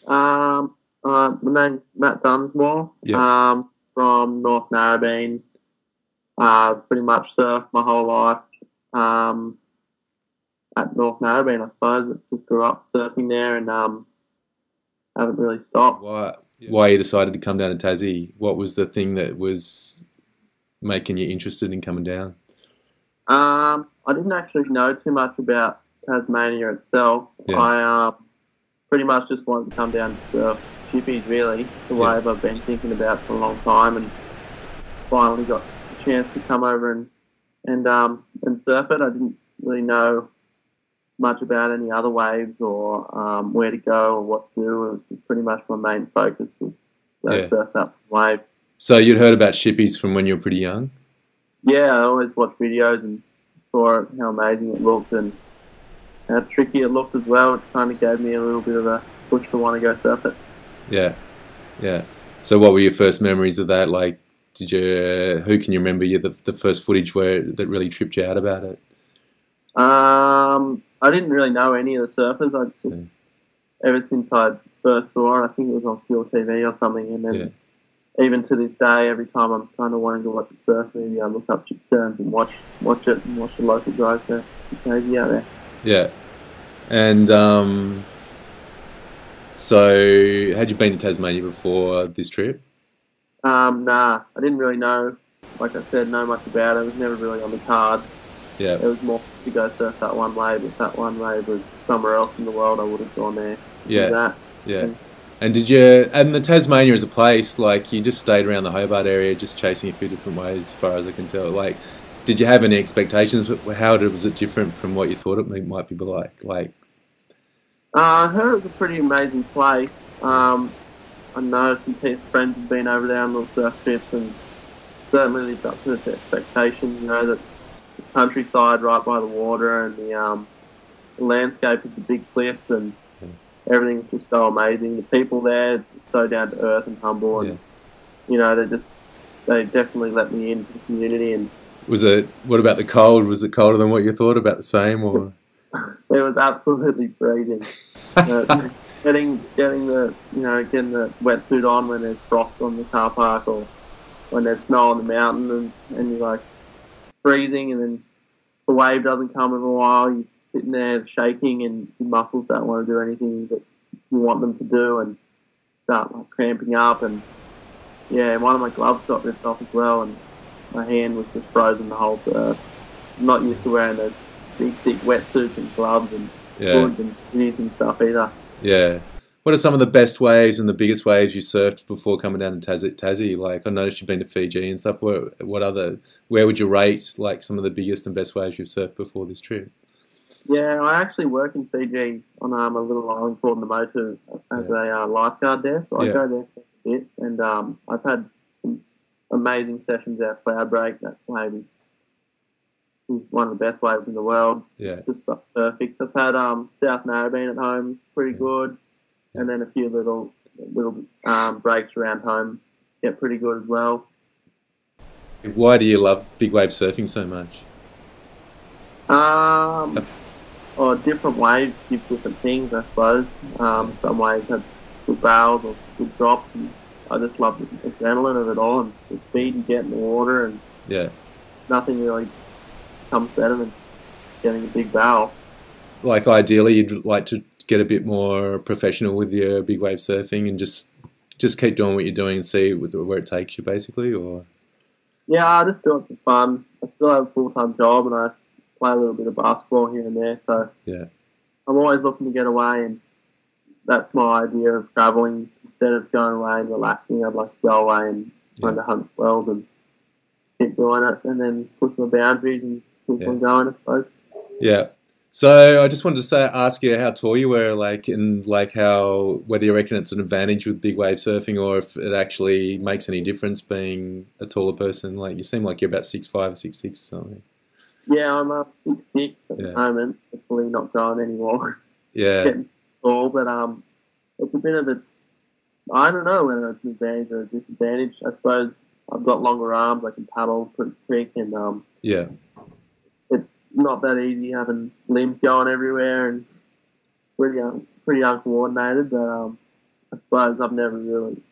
My name's Matt Dunsmore. Yep. From North Narrabeen. Pretty much surfed my whole life. Um, at North Narrabeen, I suppose. I just grew up surfing there and haven't really stopped. Why you decided to come down to Tassie? What was the thing that was making you interested in coming down? I didn't actually know too much about Tasmania itself. Yeah. I pretty much just wanted to come down to surf Shippies, really. The Yeah. wave I've been thinking about for a long time, and finally got a chance to come over and surf it. I didn't really know much about any other waves or where to go or what to do. It was pretty much my main focus was Yeah. surf that wave. So you'd heard about Shippies from when you were pretty young? Yeah, I always watched videos and saw it, how amazing it looked and how tricky it looked as well. It kind of gave me a little bit of a push to want to go surf it. Yeah. Yeah. So what were your first memories of that? Like, who can you remember the first footage that really tripped you out about it? I didn't really know any of the surfers. Ever since I first saw it, I think it was on Fuel TV or something, and then even to this day, every time I'm kind of wanting to watch a surf movie, I look up Shipsterns and watch it and watch the local guys there. It's crazy out there. Yeah. And so had you been to Tasmania before this trip? Nah, I didn't really know. Like I said, know much about it. It was never really on the card. Yeah. It was more to go surf that one wave. If that one wave was somewhere else in the world, I would have gone there. Yeah. That. Yeah. And and the Tasmania as a place, like you just stayed around the Hobart area just chasing a few different waves as far as I can tell. Like, did you have any expectations? Was it different from what you thought it might be like? I heard it was a pretty amazing place. I know some friends have been over there on little surf trips and certainly lived up to the expectations. You know, that the countryside right by the water and the landscape of the big cliffs and everything's just so amazing. The people there are so down to earth and humble, and you know they definitely let me into the community. And what about the cold? Was it colder than what you thought? About the same, or? It was absolutely freezing. Getting the wetsuit on when there's frost on the car park or when there's snow on the mountain and you're like freezing, and then the wave doesn't come in a while. You're sitting there shaking and your muscles don't want to do anything that you want them to do and start like cramping up. And yeah, one of my gloves got ripped off as well, and my hand was just frozen the whole surf. I'm not used to wearing those big thick wetsuits and gloves and hoods and shoes and stuff either. Yeah. What are some of the best waves and the biggest waves you surfed before coming down to Tassie? Like, I noticed you've been to Fiji and stuff. Where would you rate like some of the biggest and best waves you've surfed before this trip? Yeah, I actually work in Fiji on a little island called Namotu as a lifeguard there. So I go there for a bit, and I've had some amazing sessions out Cloud Break. That wave is one of the best waves in the world. Yeah. Just so perfect. I've had South Narrabeen at home, pretty good. And then a few little breaks around home get pretty good as well. Why do you love big wave surfing so much? Different waves give different things, I suppose. Some waves have good barrels or good drops, and I just love the adrenaline of it all and the speed you get in the water, and nothing really comes better than getting a big barrel. Like, ideally, you'd like to get a bit more professional with your big wave surfing and just keep doing what you're doing and see where it takes you, basically, or? Yeah, I just do it for fun. I still have a full-time job and I play a little bit of basketball here and there, so I'm always looking to get away, and that's my idea of travelling. Instead of going away and relaxing, I'd like to go away and find a hunt world and keep doing it and then push my boundaries and keep on going, I suppose. Yeah. So I just wanted to ask you how tall you were, whether you reckon it's an advantage with big wave surfing or if it actually makes any difference being a taller person. Like, you seem like you're about 6'5" or 6'6" or something. Yeah, I'm up 6'6" at the moment. Hopefully not growing anymore. Yeah. Getting tall, but it's a bit of I don't know whether it's an advantage or a disadvantage. I suppose I've got longer arms. I can paddle pretty quick, and it's not that easy having limbs going everywhere and pretty uncoordinated. But I suppose I've never really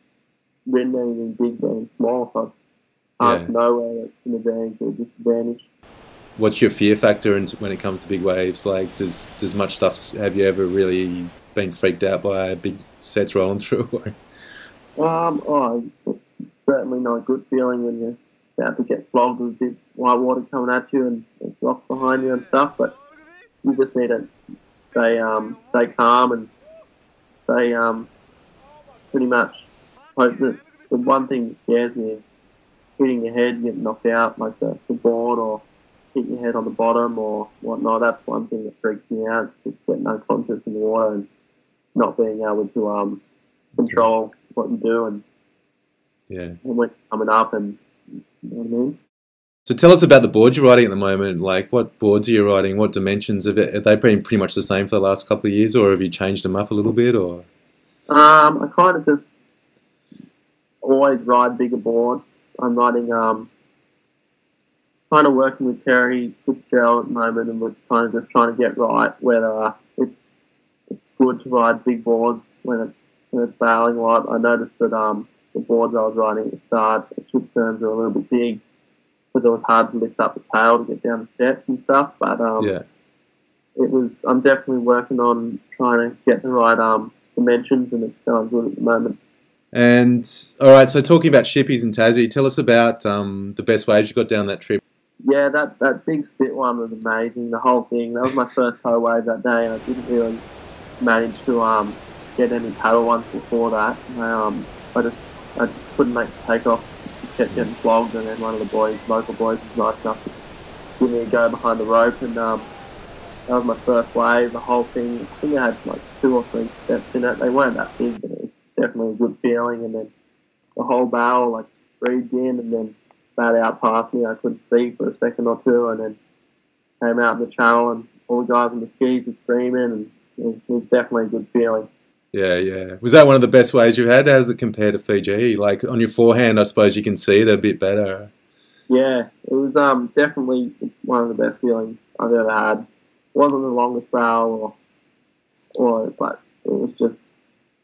ridden anything big being small, so it's hard to know whether it's an advantage or a disadvantage. What's your fear factor when it comes to big waves? Like, does much stuff? Have you ever really been freaked out by big sets rolling through? It's certainly not a good feeling when you're about to get flogged with a big white water coming at you and there's rocks behind you and stuff. But you just need to stay calm and stay pretty much hope that the one thing that scares me is hitting your head, getting knocked out like the board, or hit your head on the bottom or whatnot. That's one thing that freaks me out, just getting unconscious in the water and not being able to control what you do and when it's coming up, and you know what I mean. So tell us about the boards you're riding at the moment. Like, what boards are you riding? What dimensions of it? Have they been pretty much the same for the last couple of years, or have you changed them up a little bit? Or I kind of just always ride bigger boards. I'm riding kind of working with Terry Fitzgerald at the moment, and we're kind of just trying to get right whether it's good to ride big boards when it's bailing a lot. I noticed that the boards I was riding at the start, the Shipsterns are a little bit big, because it was hard to lift up the tail to get down the steps and stuff. But I'm definitely working on trying to get the right dimensions, and it's going good at the moment. And all right, so talking about Shippies in Tassie, tell us about the best waves you got down that trip. Yeah, that big spit one was amazing. The whole thing. That was my first tow wave that day, and I didn't really manage to get any paddle ones before that. I just couldn't make the takeoff. Kept getting flogged, and then one of the local boys, was nice enough to give me a go behind the rope, and that was my first wave. The whole thing, I think it had like 2 or 3 steps in it. They weren't that big, but it was definitely a good feeling. And then the whole barrel like breathed in, and then spat out past me. I couldn't speak for a second or two, and then came out in the channel, and all the guys on the skis were screaming, and it was definitely a good feeling. Yeah. Was that one of the best waves you've had? How does it compare to Fiji? Like, on your forehand, I suppose you can see it a bit better. Yeah, it was definitely one of the best feelings I've ever had. It wasn't the longest barrel, but it was just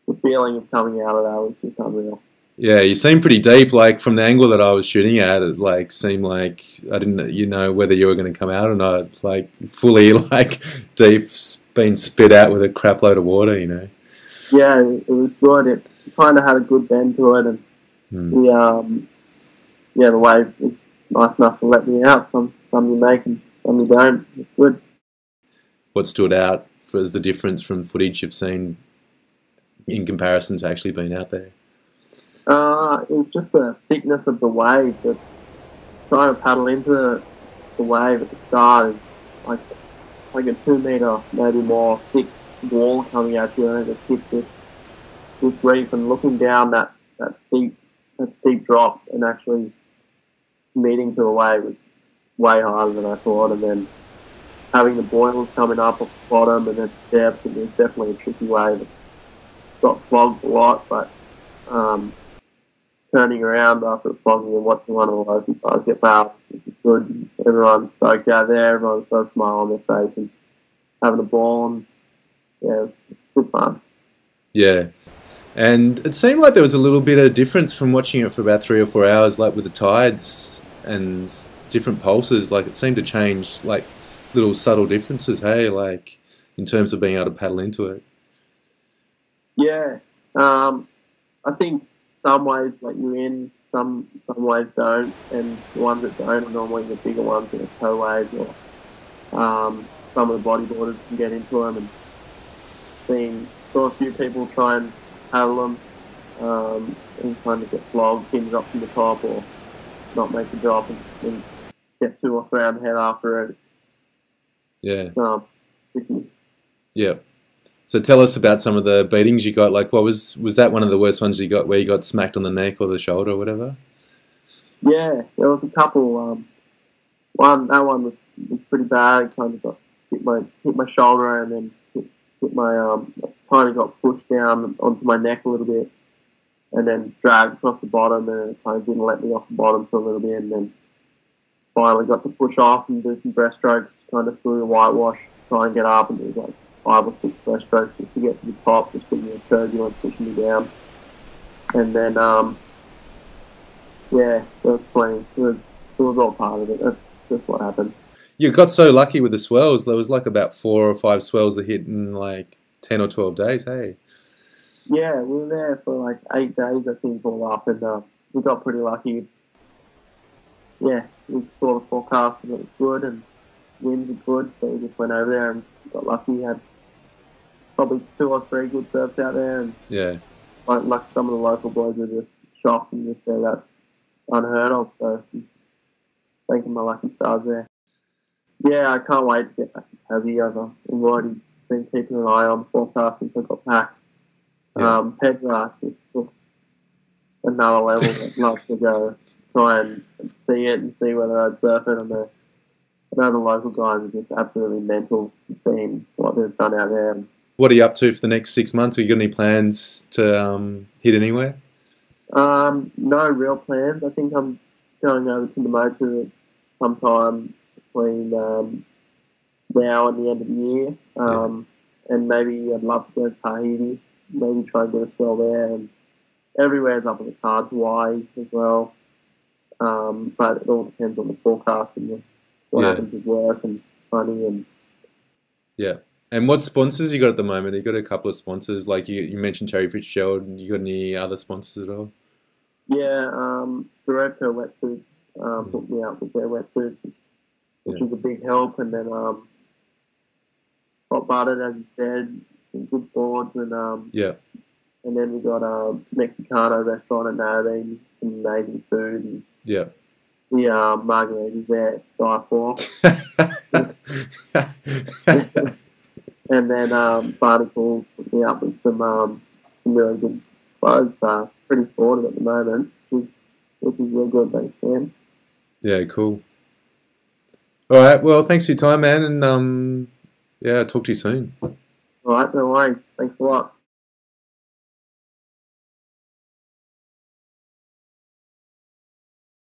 the feeling of coming out of that was just unreal. Yeah, you seemed pretty deep. Like, from the angle that I was shooting at, it like seemed like I didn't, whether you were going to come out or not. It's like fully like deep, being spit out with a crap load of water. Yeah, it was good. It kind of had a good bend to it, and the wave was nice enough to let me out. Some you make and some you don't. It's good. What stood out as the difference from footage you've seen in comparison to actually being out there? It was just the thickness of the wave. That trying to paddle into the wave at the start is like a 2 metre, maybe more, thick wall coming at you, and it hits this reef, and looking down that steep drop and actually meeting to the wave was way harder than I thought. And then having the boils coming up off the bottom and then steps, it was definitely a tricky wave. It got flogged a lot, but turning around after flogging and watching one of the local guys get bailed, which is good. Everyone's stoked out there, everyone's got a smile on their face and having a ball, and yeah, it's good fun. Yeah. And it seemed like there was a little bit of difference from watching it for about 3 or 4 hours, like with the tides and different pulses. Like, it seemed to change, like, little subtle differences, hey, like, in terms of being able to paddle into it. Yeah. I think some waves let you in, some waves don't, and the ones that don't are normally the bigger ones, the tow waves, or some of the bodyboarders can get into them, and saw a few people try and paddle them and kind of get flogged, pin drop from the top, or not make the drop and get 2 or 3 on the head after it. Tricky. Yeah. So tell us about some of the beatings you got. Like, was that one of the worst ones you got, where you got smacked on the neck or the shoulder or whatever? Yeah, there was a couple. That one was pretty bad. Kind of got hit my shoulder, and then hit my kind of got pushed down onto my neck a little bit, and then dragged across the bottom, and it kind of didn't let me off the bottom for a little bit, and then finally got to push off and do some breaststrokes, kind of through the whitewash, try and get up, and it was like 5 or 6 breaststrokes just to get to the top, just getting the turbulence pushing me down. And then, yeah, there was plenty. It was all part of it. That's just what happened. You got so lucky with the swells. There was like about 4 or 5 swells that hit in like 10 or 12 days, hey? Yeah, we were there for like 8 days, I think, all up, and we got pretty lucky. Yeah, we saw the forecast and it was good, and winds were good, so we just went over there and got lucky. Had probably 2 or 3 good surfs out there, and yeah, like some of the local boys were just shocked and just said that's unheard of. So thanking my lucky stars there. Yeah, I can't wait to get back to Tassie. I've already been keeping an eye on the forecast since I got back. Yeah. Petra just looks another level. I'd love to go try and see it and see whether I'd surf it. I know the local guys are just absolutely mental seeing what they've done out there. What are you up to for the next 6 months? Have you got any plans to hit anywhere? No real plans. I think I'm going over to the motor sometime between now and the end of the year. And maybe I'd love to go to Tahiti, maybe try and get a swell there. And everywhere's up on the cards, Hawaii as well. But it all depends on the forecast and what happens with work and money. And yeah. And what sponsors you got at the moment? You got a couple of sponsors, like you mentioned Terry Fitzgerald. You got any other sponsors at all? Yeah, Directo Wetsuits put me out with their wetsuits, which was a big help. And then got buttered, as you said, some good boards, and and then we got a Mexicano restaurant at Narrabeen, some amazing food, and the margaritas there, die for. And then Barnacle put me up with some really good clothes. Pretty sorted at the moment, which is real good, thanks, man. Yeah, cool. All right, well, thanks for your time, man, and yeah, I'll talk to you soon. All right, no worries. Thanks a lot.